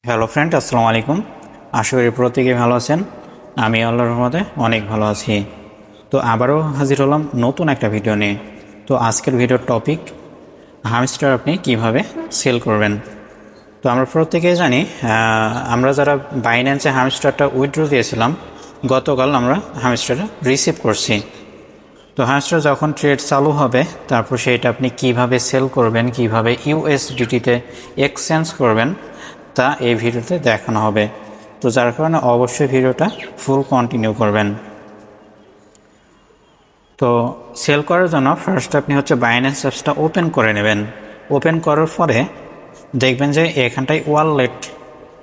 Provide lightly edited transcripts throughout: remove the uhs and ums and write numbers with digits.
Hello friend, আসসালামু আলাইকুম। আশা করি প্রত্যেকেই ভালো আছেন। আমি আল্লাহর রহমতে অনেক ভালো আছি। তো আবারও হাজির হলাম নতুন একটা ভিডিও নিয়ে। তো আজকের ভিডিওর টপিক, হামস্টার আপনি কিভাবে সেল করবেন। তো আমরা প্রত্যেকেই জানি, আমরা যারা বাইন্যান্সে হামস্টারটা উইথড্র দিয়েছিলাম, গতকাল আমরা হামস্টারটা রিসিভ করছি। তো হামস্টার যখন ট্রেড চালু হবে, তারপর সেটা আপনি কিভাবে সেল করবেন, কিভাবে ইউএসডিটিতে এক্সচেঞ্জ করবেন, তা এই ভিডিওতে দেখানো হবে। তো যার কারণে অবশ্যই ভিডিওটা ফুল কন্টিনিউ করবেন। তো সেল করার জন্য ফার্স্ট আপনি বাইন্যান্স অ্যাপসটা ওপেন করে নেবেন। ওপেন করার পরে দেখবেন যে এখানটায় ওয়ালেট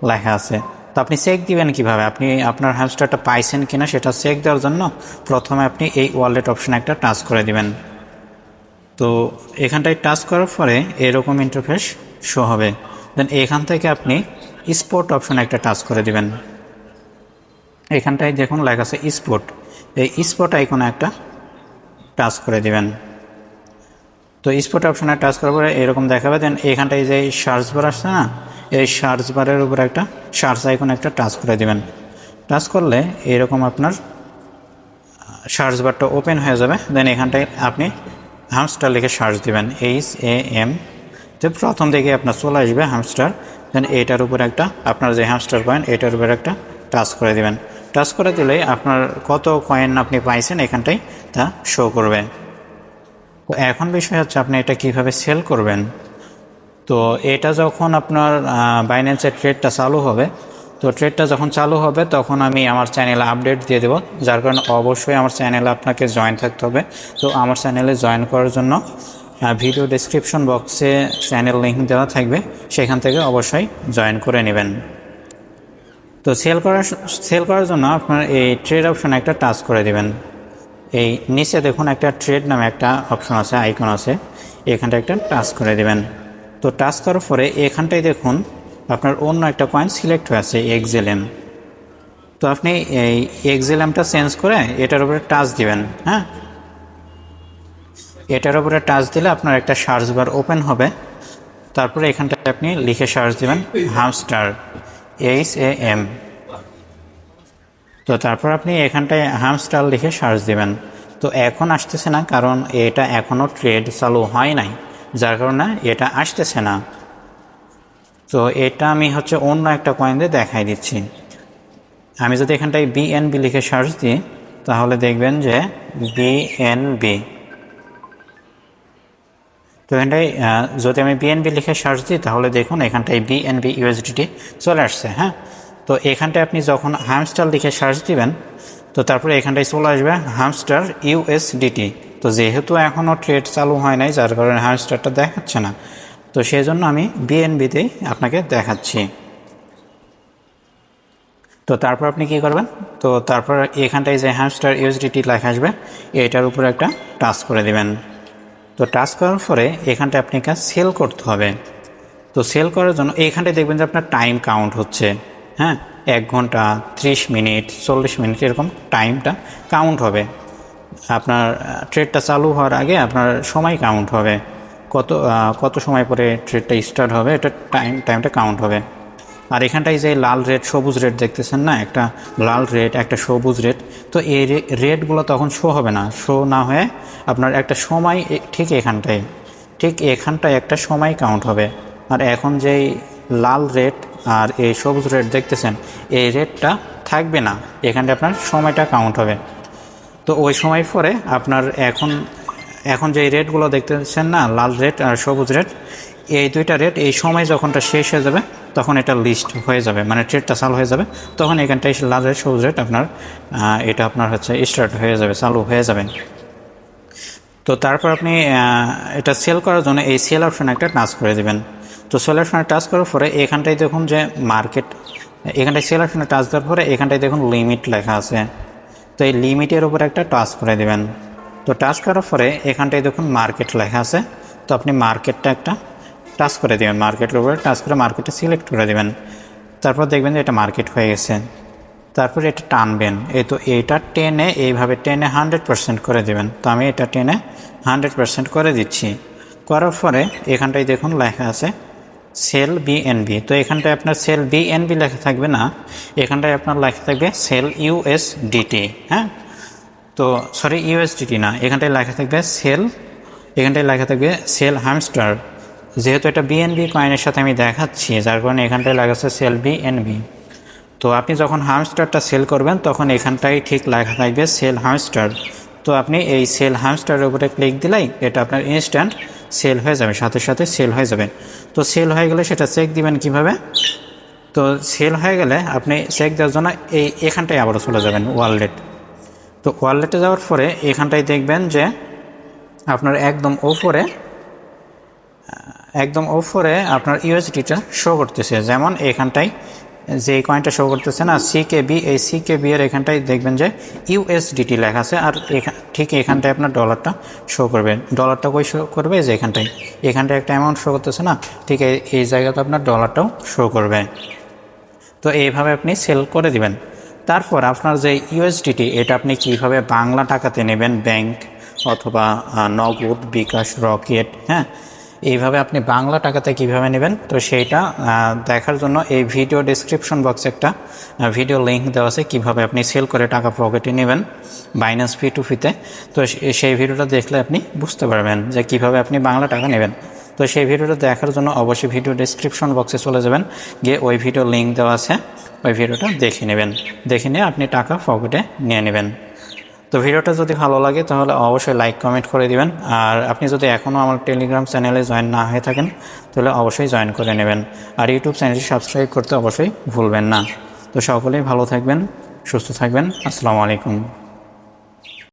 লেখা আছে। তো আপনি চেক দিবেন কিভাবে, আপনি আপনার হ্যামস্টারটা পাইছেন কিনা সেটা চেক দেওয়ার জন্য প্রথমে আপনি এই ওয়ালেট অপশানে একটা টাচ করে দিবেন। তো এখানটায় টাচ করার পরে এরকম ইন্টারফেস শো হবে। দেন এখান থেকে আপনি স্পট অপশানে একটা টাচ করে দিবেন। এখানটায় দেখুন লেখা আছে স্পট, এই স্পট আইকনে একটা টাচ করে দিবেন। তো স্পট অপশানে টাচ করার পরে এরকম দেখাবে। দেন এখানটায় যে সার্চ বার আসছে না, এই সার্চ বারের উপরে একটা সার্চ আইকনে একটা টাচ করে দিবেন। টাচ করলে এরকম আপনার সার্চ বারটা ওপেন হয়ে যাবে। দেন এখানটায় আপনি হামস্টার লিখে সার্চ দিবেন, HAM। তো প্রথম দিকে আপনার চলে আসবে হামস্টার। দেন এটার উপরে একটা আপনার যে হামস্টার কয়েন, এটার উপরে একটা টাচ করে দিবেন। টাচ করে দিলেই আপনার কত কয়েন আপনি পাইছেন এখানটায় তা শো করবে। তো এখন বিষয় হচ্ছে আপনি এটা কিভাবে সেল করবেন। তো এটা যখন আপনার বাইন্যান্সের ট্রেডটা চালু হবে, তো ট্রেডটা যখন চালু হবে তখন আমি আমার চ্যানেলে আপডেট দিয়ে দেবো। যার কারণে অবশ্যই আমার চ্যানেলে আপনাকে জয়েন থাকতে হবে। তো আমার চ্যানেলে জয়েন করার জন্য ভিডিও ডেসক্রিপশন বক্সে চ্যানেল লিঙ্ক দেওয়া থাকবে, সেখান থেকে অবশ্যই জয়েন করে নেবেন। তো সেল করার জন্য আপনার এই ট্রেড অপশানে একটা টাচ করে দেবেন। এই নিচে দেখুন একটা ট্রেড নামে একটা অপশন আছে, আইকন আছে, এখানটা একটা টাচ করে দেবেন। তো টাচ করার পরে এখানটায় দেখুন আপনার অন্য একটা কয়েন সিলেক্ট হয়ে আছে, এক্সএলএম। তো আপনি এই এক্সএলএমটা চেঞ্জ করে এটার উপরে টাচ দিবেন। হ্যাঁ, এটার উপরে টাচ দিলে আপনার একটা সার্চ বার ওপেন হবে। তারপরে এখানটায় আপনি লিখে সার্চ দিবেন হামস্টার, HAM। তো তারপর আপনি এখানটায় হামস্টার লিখে সার্চ দিবেন। তো এখন আসতেছে না, কারণ এটা এখনও ট্রেড চালু হয় নাই, যার কারণে এটা আসতেছে না। তো এটা আমি অন্য একটা কয়েন দিয়ে দেখাই দিচ্ছি। আমি যদি এখানটায় BNB লিখে সার্চ দিই, তাহলে দেখবেন যে BNB। তো এখানটায় যদি আমি BNB লিখে সার্চ দিই, তাহলে দেখুন এখানটায় BNB USDT চলে আসছে। হ্যাঁ, তো এখানটায় আপনি যখন হামস্টার লিখে সার্চ দিবেন, তো তারপরে এখানটায় চলে আসবে হামস্টার USDT। তো যেহেতু এখনও ট্রেড চালু হয় নাই, যার কারণে হামস্টারটা দেখাচ্ছে না। তো সেই জন্য আমি BNBতেই আপনাকে দেখাচ্ছি। তো তারপর আপনি কি করবেন, তো তারপর এখানটায় যে হামস্টার USDT লেখা আসবে, এটার উপরে একটা টাচ করে দেবেন। তো টাচ করার পরে এখানটায় আপনাকে সেল করতে হবে। তো সেল করার জন্য এইখানটায় দেখবেন যে আপনার টাইম কাউন্ট হচ্ছে। হ্যাঁ, 1 ঘন্টা, 30 মিনিট, 40 মিনিট এরকম টাইমটা কাউন্ট হবে। আপনার ট্রেডটা চালু হওয়ার আগে আপনার সময় কাউন্ট হবে, কত সময় পরে ট্রেডটা স্টার্ট হবে, এটা টাইমটা কাউন্ট হবে। আর এখানটায় যে লাল রেড সবুজ রেড দেখতেছেন না, একটা লাল রেড একটা সবুজ রেড, তো এই রেডগুলো তখন শো হবে না। শো না হয়ে আপনার একটা সময় ঠিক এখানটায় একটা সময় কাউন্ট হবে। আর এখন যেই লাল রেড আর এই সবুজ রেড দেখতেছেন, এই রেডটা থাকবে না, এখানটায় আপনার সময়টা কাউন্ট হবে। তো ওই সময় পরে আপনার এখন যে রেটগুলো দেখতেছেন না, লাল রেট আর সবুজ রেট, এই দুইটা রেট এই সময় যখনটা শেষ হয়ে যাবে, তখন এটা লিস্ট হয়ে যাবে, মানে ট্রেডটা চালু হয়ে যাবে। তখন এখানটায় লাল রেট সবুজ রেট আপনার এটা আপনার স্টার্ট হয়ে যাবে, চালু হয়ে যাবে। তো তারপর আপনি এটা সেল করার জন্য এই সেল অপশানে একটা টাচ করে দেবেন। তো সেল অপশানে টাচ করার পরে এখানটায় দেখুন যে মার্কেট, এখানটায় সেল অপশানে টাচ দেওয়ার পরে এখানটায় দেখুন লিমিট লেখা আছে। তো এই লিমিটের উপর একটা টাচ করে দেবেন। তো টাচ করার পরে এখানটায় দেখুন মার্কেট লেখা আছে। তো আপনি মার্কেটটা একটা টাচ করে দেবেন, মার্কেটের উপরে টাচ করে মার্কেটটা সিলেক্ট করে দেবেন। তারপর দেখবেন যে এটা মার্কেট হয়ে গেছে। তারপর এটা টানবেন, তো এটা টেনে এইভাবে টেনে 100% করে দেবেন। তো আমি এটা টেনে 100% করে দিচ্ছি। করার পরে এখানটায় দেখুন লেখা আছে সেল বিএনবি। তো এখানটায় আপনার সেল বিএনবি লেখা থাকবে না, এখানটায় আপনার লেখা থাকবে সেল ইউএসডিটি। হ্যাঁ, তো সরি ইউএসডিটি না, এখানটায় লেখা থাকবে সেল, এখানটায় লেখা থাকবে সেল হ্যামস্টার। যেহেতু এটা বিএনবি কয়েনের সাথে আমি দেখাচ্ছি, যার কারণে এখানটায় লেখা আছে সেল বিএনবি। তো আপনি যখন হ্যামস্টারটা সেল করবেন তখন এখানটায় ঠিক লেখা থাকবে সেল হ্যামস্টার। তো আপনি এই সেল হ্যামস্টারের উপরে ক্লিক দিলেই এটা আপনার ইনস্ট্যান্ট সেল হয়ে যাবে, সাথে সাথে সেল হয়ে যাবে। তো সেল হয়ে গেলে সেটা চেক দিবেন কিভাবে? তো সেল হয়ে গেলে আপনি চেক দেওয়ার জন্য এখানটায় আবারও চলে যাবেন ওয়ালেট। তো ওয়ালেটে যাওয়ার পরে এখানটায় দেখবেন যে আপনার একদম ওপরে আপনার ইউএসডিটা শো করতেছে। যেমন এখানটায় যে কয়েনটা শো করতেছে না সিকেবি, এই সিকেবি এর এখানটায় দেখবেন যে ইউএসডিটি লেখা আছে, আর ঠিক এখানটায় আপনার ডলারটা শো করবে। ডলারটা কই শো করবে? যে এখানটায় একটা অ্যামাউন্ট শো করতেছে না, ঠিক এই জায়গাতে আপনার ডলারটাও শো করবে। তো এইভাবে আপনি সেল করে দিবেন। তারপর আপনার যে ইউএসডিটি, এটা আপনি কিভাবে বাংলা টাকাতে নেবেন, ব্যাংক অথবা নগদ, বিকাশ, রকেট, হ্যাঁ, এইভাবে আপনি বাংলা টাকাতে কিভাবে নেবেন, তো সেইটা দেখার জন্য এই ভিডিও ডেসক্রিপশন বক্সে একটা ভিডিও লিঙ্ক দেওয়া আছে কীভাবে আপনি সেল করে টাকা পকেটে নেবেন বাইন্যান্স P2P-তে। তো সেই ভিডিওটা দেখলে আপনি বুঝতে পারবেন যে কিভাবে আপনি বাংলা টাকা নেবেন। তো সেই ভিডিওটা দেখার জন্য অবশ্যই ভিডিও ডেসক্রিপশন বক্সে চলে যাবেন, গিয়ে ওই ভিডিও লিঙ্ক দেওয়া আছে, ওই ভিডিওটা দেখে নেবেন। দেখে নিয়ে আপনি টাকা পকেটে নিয়ে নেবেন। তো ভিডিওটা যদি ভালো লাগে তাহলে অবশ্যই লাইক কমেন্ট করে দিবেন। আর আপনি যদি এখনও আমার টেলিগ্রাম চ্যানেলে জয়েন না হয়ে থাকেন তাহলে অবশ্যই জয়েন করে নেবেন। আর ইউটিউব চ্যানেলটি সাবস্ক্রাইব করতে অবশ্যই ভুলবেন না। তো সকলেই ভালো থাকবেন, সুস্থ থাকবেন। আসসালামু আলাইকুম।